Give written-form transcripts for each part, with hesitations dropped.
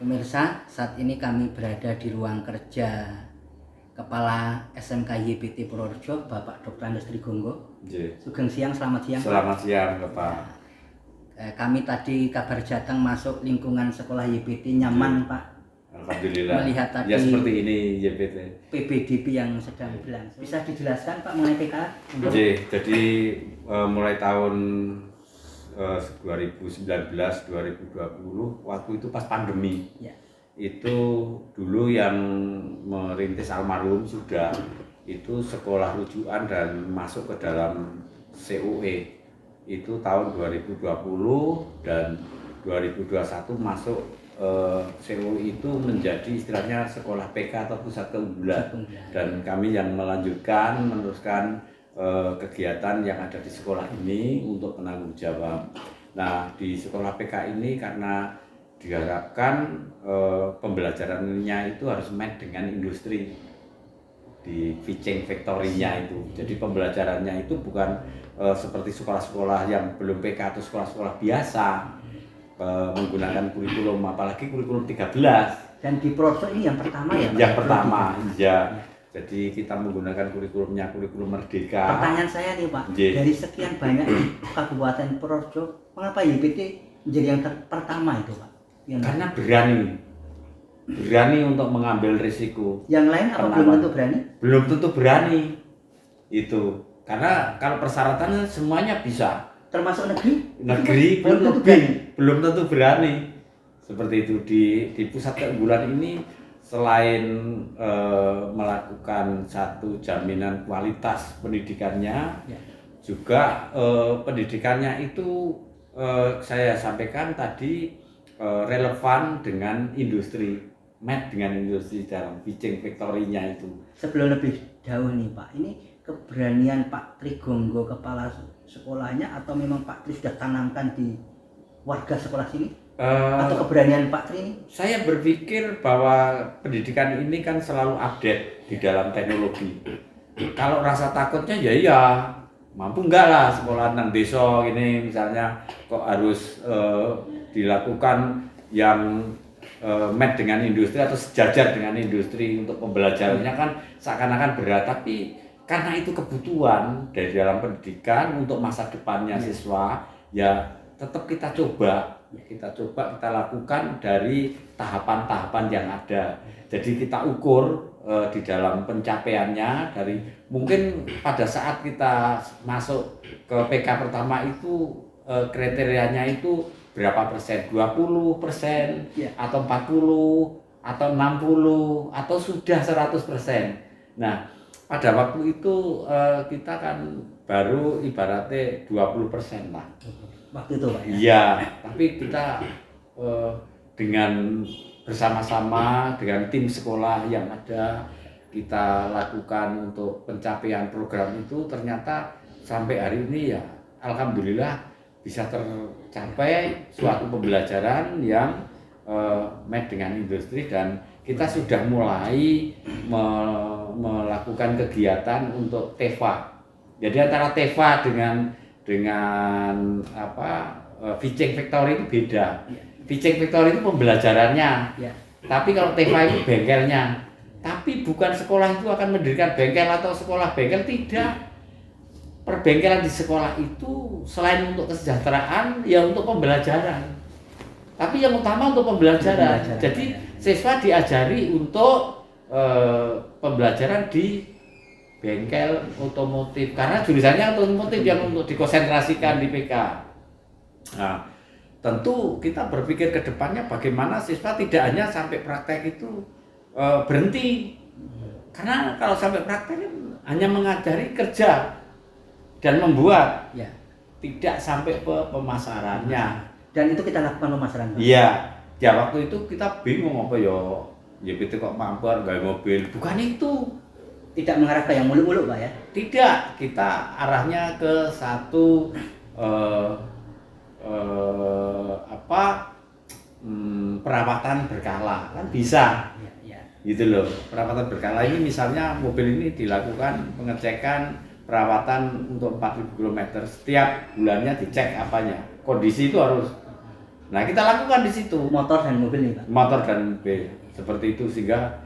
Pemirsa, saat ini kami berada di ruang kerja Kepala SMK YPT Purworejo, Bapak Dr. Andes Trigonggo. Sugeng siang, selamat siang. Selamat siang, Bapak. Kami tadi kabar jateng masuk lingkungan sekolah YPT, nyaman Pak. Alhamdulillah. Melihat tadi ya seperti ini YPT. PPDB yang sedang berlangsung. Bisa dijelaskan Pak mengenai PK? Jadi mulai tahun 2019-2020 waktu itu pas pandemi ya. Itu dulu yang merintis almarhum sudah itu sekolah rujukan dan masuk ke dalam COE itu tahun 2020 dan 2021 masuk COE itu menjadi istilahnya sekolah PK atau pusat keunggulan dan kami yang meneruskan kegiatan yang ada di sekolah ini untuk penanggung jawab. Nah, di sekolah PK ini karena diharapkan pembelajarannya itu harus match dengan industri di Viceng Factory-nya itu. Jadi pembelajarannya itu bukan seperti sekolah-sekolah yang belum PK atau sekolah-sekolah biasa menggunakan kurikulum, apalagi kurikulum 13. Dan di Purworejo ini yang pertama ya Pak? Yang pertama, ya. Jadi kita menggunakan kurikulum Merdeka. Pertanyaan saya nih Pak, dari sekian banyak Kabupaten Purworejo, mengapa YPT menjadi yang pertama itu Pak? Karena berani untuk mengambil risiko. Yang lain apa belum tentu berani? Belum tentu berani. Itu karena kalau persyaratannya semuanya bisa. Termasuk negeri belum tentu berani. Seperti itu di pusat keunggulan ini. Selain melakukan satu jaminan kualitas pendidikannya, juga pendidikannya itu saya sampaikan tadi relevan dengan industri, match dengan industri dalam Viceng Factory-nya itu. Sebelum lebih jauh nih Pak, ini keberanian Pak Trigonggo kepala sekolahnya atau memang Pak Tri sudah tanamkan di warga sekolah sini? Atau keberanian Pak Tri ini? Saya berpikir bahwa pendidikan ini kan selalu update di dalam teknologi. Kalau rasa takutnya ya mampu enggak lah sekolah nang desa ini misalnya kok harus dilakukan yang match dengan industri atau sejajar dengan industri untuk pembelajarannya kan seakan-akan berat, tapi karena itu kebutuhan dari dalam pendidikan untuk masa depannya siswa, ya tetap kita lakukan dari tahapan-tahapan yang ada. Jadi kita ukur di dalam pencapaiannya dari mungkin pada saat kita masuk ke PK pertama itu kriterianya itu berapa persen, 20% atau 40 atau 60 atau sudah 100%. Nah, pada waktu itu kita kan baru ibaratnya 20% lah. Waktu itu Pak ya? Iya, tapi kita dengan bersama-sama dengan tim sekolah yang ada kita lakukan untuk pencapaian program itu ternyata sampai hari ini ya alhamdulillah bisa tercapai suatu pembelajaran yang match dengan industri dan kita sudah mulai melakukan kegiatan untuk TEFA. Jadi antara TEFA dengan Viceng Factory itu beda. Viceng Factory itu pembelajarannya, tapi kalau TEFA itu bengkelnya. Tapi bukan sekolah itu akan mendirikan bengkel atau sekolah bengkel, tidak. Perbengkelan di sekolah itu selain untuk kesejahteraan, ya untuk pembelajaran. Tapi yang utama untuk pembelajaran. Jadi siswa diajari untuk pembelajaran di bengkel otomotif karena jurusannya otomotif yang untuk dikonsentrasikan di PK. Nah, tentu kita berpikir ke depannya bagaimana siswa tidak hanya sampai praktek itu berhenti. Karena kalau sampai praktek hanya mengajari kerja dan membuat, tidak sampai pemasarannya. Dan itu kita lakukan pemasaran. Iya. Ya waktu itu kita bingung apa YPT kok mampu nggak mobil. Bukan itu. Tidak mengarah ke yang muluk-muluk Pak ya? Tidak, kita arahnya ke satu perawatan berkala kan bisa, gitu loh. Perawatan berkala ini misalnya mobil ini dilakukan pengecekan perawatan untuk 4.000 km setiap bulannya dicek apanya. Kondisi itu harus Nah, kita lakukan di situ. Motor dan mobil nih Pak. Motor dan mobil seperti itu, sehingga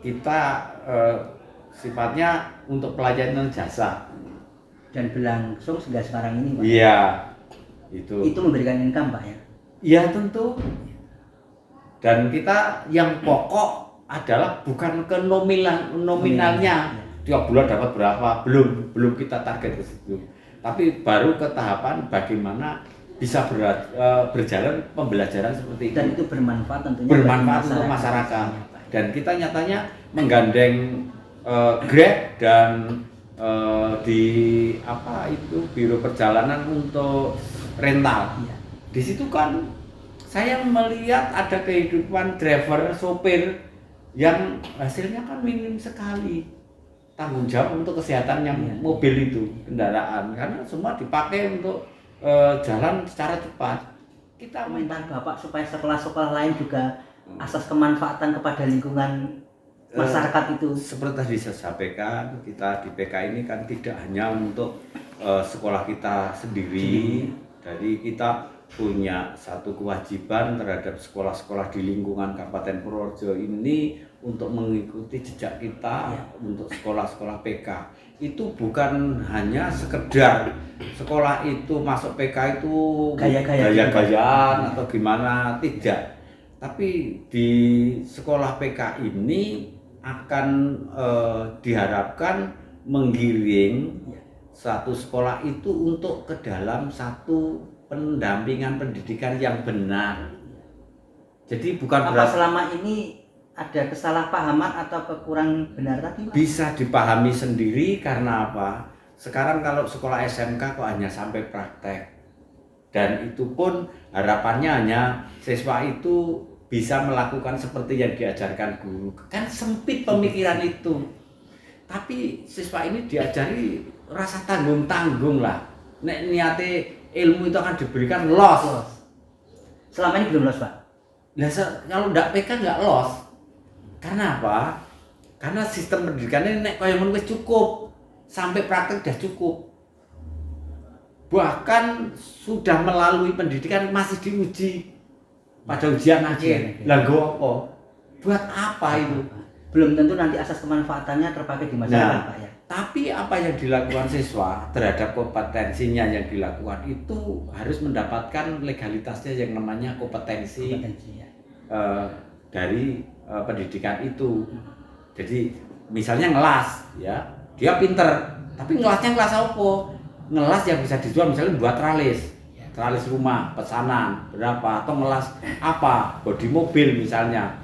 kita sifatnya untuk pelayanan jasa Dan berlangsung hingga sekarang ini Pak. iya itu memberikan income Pak ya. iya tentu. Dan kita yang pokok adalah bukan ke nominalnya tiap bulan dapat berapa, belum kita target ke situ, tapi baru ke tahapan bagaimana bisa berjalan pembelajaran seperti itu. Dan itu bermanfaat tentunya untuk masyarakat. Dan kita nyatanya menggandeng Grab dan di biro perjalanan untuk rental. Di situ kan saya melihat ada kehidupan driver, sopir yang hasilnya kan minim sekali. Tanggung jawab untuk kesehatan yang mobil itu, kendaraan, karena semua dipakai untuk jalan secara cepat. Kita minta Bapak supaya sekolah-sekolah lain juga asas kemanfaatan kepada lingkungan masyarakat itu. Seperti tadi saya sampaikan, kita di PK ini kan tidak hanya untuk sekolah kita sendiri, jadi kita punya satu kewajiban terhadap sekolah-sekolah di lingkungan Kabupaten Purworejo ini untuk mengikuti jejak kita untuk sekolah-sekolah PK. Itu bukan hanya sekedar sekolah itu masuk PK itu gaya-gayaan atau gimana, tidak. Tapi di sekolah PK ini akan diharapkan menggiring satu sekolah itu untuk ke dalam satu pendampingan pendidikan yang benar. Jadi bukan apa selama ini ada kesalahpahaman atau kekurang benar tadi Pak? Bisa dipahami sendiri karena apa? Sekarang kalau sekolah SMK kok hanya sampai praktek. Dan itu pun harapannya hanya siswa itu bisa melakukan seperti yang diajarkan guru. Kan sempit pemikiran itu. Tapi siswa ini diajari rasa tanggung-tanggung lah. Nek niate ilmu itu akan diberikan los. Selama ini belum los Pak? Nah, kalau enggak PK enggak los. Karena apa? Karena sistem pendidikannya nek kaya ngono wis cukup. Sampai praktek udah cukup. Bahkan sudah melalui pendidikan masih diuji pada ujian akhir. Lah apa? Buat apa itu? Belum tentu nanti asas kemanfaatannya terpakai di masyarakat Pak ya. Tapi apa yang dilakukan siswa terhadap kompetensinya yang dilakukan itu harus mendapatkan legalitasnya yang namanya kompetensi dari pendidikan itu. Jadi misalnya ngelas ya, dia pinter, tapi ngelasnya ngelas apa? Ngelas yang bisa dijual misalnya buat tralis rumah, pesanan berapa, atau ngelas apa, bodi mobil misalnya.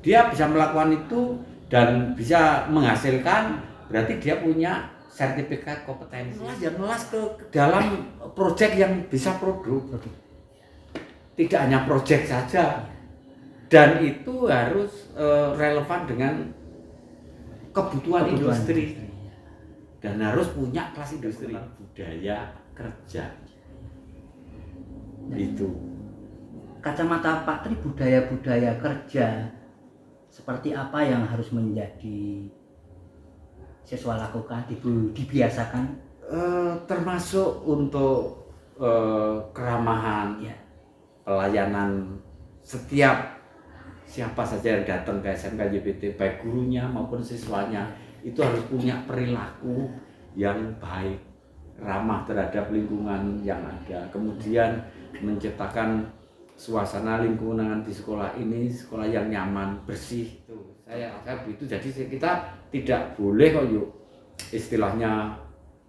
Dia bisa melakukan itu dan bisa menghasilkan, berarti dia punya sertifikat kompetensi. Ngelas ke dalam proyek yang bisa produk. Tidak hanya proyek saja. Dan itu harus relevan dengan kebutuhan industri. Dan harus punya kelas industri, budaya kerja. Itu. Kacamata Pak Tri, budaya-budaya kerja seperti apa yang harus menjadi siswa lakukan, dibiasakan? Termasuk untuk keramahan, pelayanan setiap siapa saja yang datang ke SMK YPT, baik gurunya maupun siswanya, itu harus punya perilaku yang baik, ramah terhadap lingkungan yang ada. Kemudian menciptakan suasana lingkungan di sekolah ini, sekolah yang nyaman, bersih. Saya begitu. Jadi kita tidak boleh kok yuk istilahnya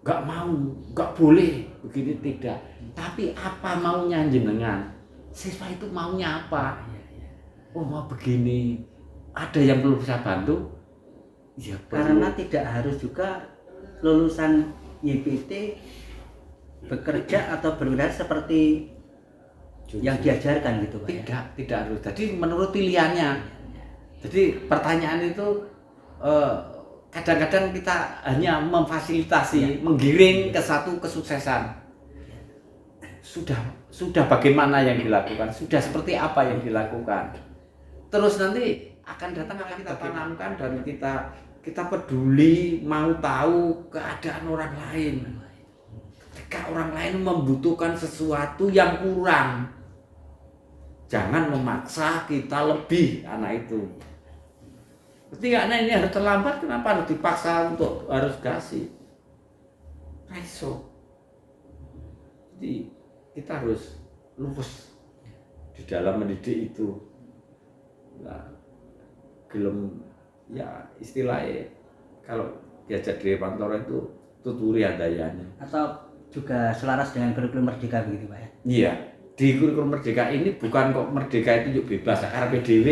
nggak boleh begini, tidak. Tapi apa maunya jenengan? Siswa itu maunya apa? Oh mau begini, ada yang perlu saya bantu? Ya, karena tidak harus juga lulusan YPT bekerja atau bergerak seperti yang diajarkan gitu Pak. Tidak harus. Jadi menurut pilihannya. Jadi pertanyaan itu kadang-kadang kita hanya memfasilitasi, menggiring ke satu kesuksesan. Sudah bagaimana yang dilakukan? Sudah seperti apa yang dilakukan? Terus nanti akan datang akan kita tanamkan dan kita peduli, mau tahu keadaan orang lain. Ketika orang lain membutuhkan sesuatu yang kurang, jangan memaksa kita lebih anak itu. Ketika anak ini harus terlambat, kenapa harus dipaksa untuk harus kasih? Raiso. Jadi kita harus lurus di dalam mendidik itu. Nah, gelem ya istilahnya kalau diajak di Pantoro itu tuturi adayanya. Atau juga selaras dengan kurikulum merdeka begitu Pak ya? Iya, di kurikulum merdeka ini bukan kok merdeka itu juga bebas karena PDW.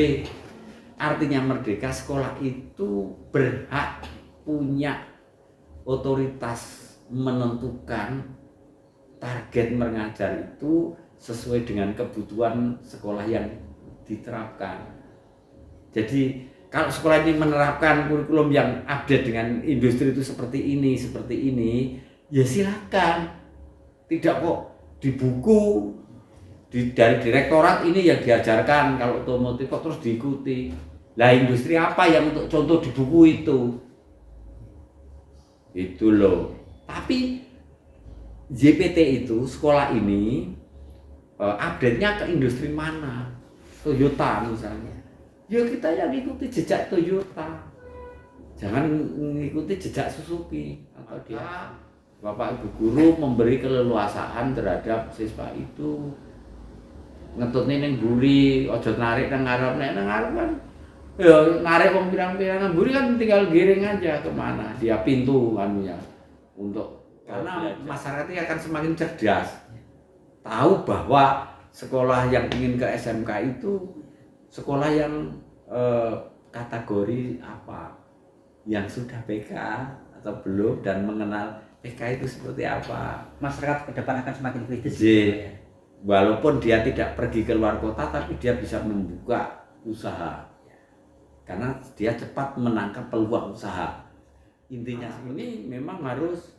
Artinya merdeka, sekolah itu berhak punya otoritas menentukan target mengajar itu sesuai dengan kebutuhan sekolah yang diterapkan. Jadi kalau sekolah ini menerapkan kurikulum yang update dengan industri itu seperti ini, ya silakan. Tidak kok di buku dari direktorat ini yang diajarkan kalau otomotif kok terus diikuti. Lah industri apa yang untuk contoh di buku itu? Itu loh. Tapi JPT itu sekolah ini update-nya ke industri mana? Toyota misalnya. Ya kita yang ikuti jejak Toyota. Jangan mengikuti jejak Suzuki atau dia. Bapak Ibu guru memberi keleluasaan terhadap siswa itu. Ngetutne ning mburi, aja narik nang ngarep, nek nang ngarep kan ya narik wong pirang-pirang mburi kan tinggal giring aja kemana dia pintu anunya untuk karena masyarakat ini akan semakin cerdas, tahu bahwa sekolah yang ingin ke SMK itu sekolah yang kategori apa, yang sudah PK atau belum dan mengenal PK itu seperti apa. Masyarakat ke depan akan semakin kritis. Walaupun dia tidak pergi ke luar kota, tapi dia bisa membuka usaha karena dia cepat menangkap peluang usaha. Intinya ini memang harus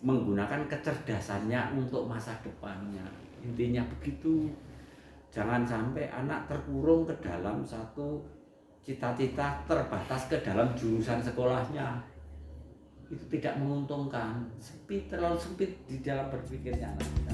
menggunakan kecerdasannya untuk masa depannya. Intinya begitu. Jangan sampai anak terkurung ke dalam satu cita-cita, terbatas ke dalam jurusan sekolahnya. Itu tidak menguntungkan. Terlalu sempit di dalam berpikirnya anak.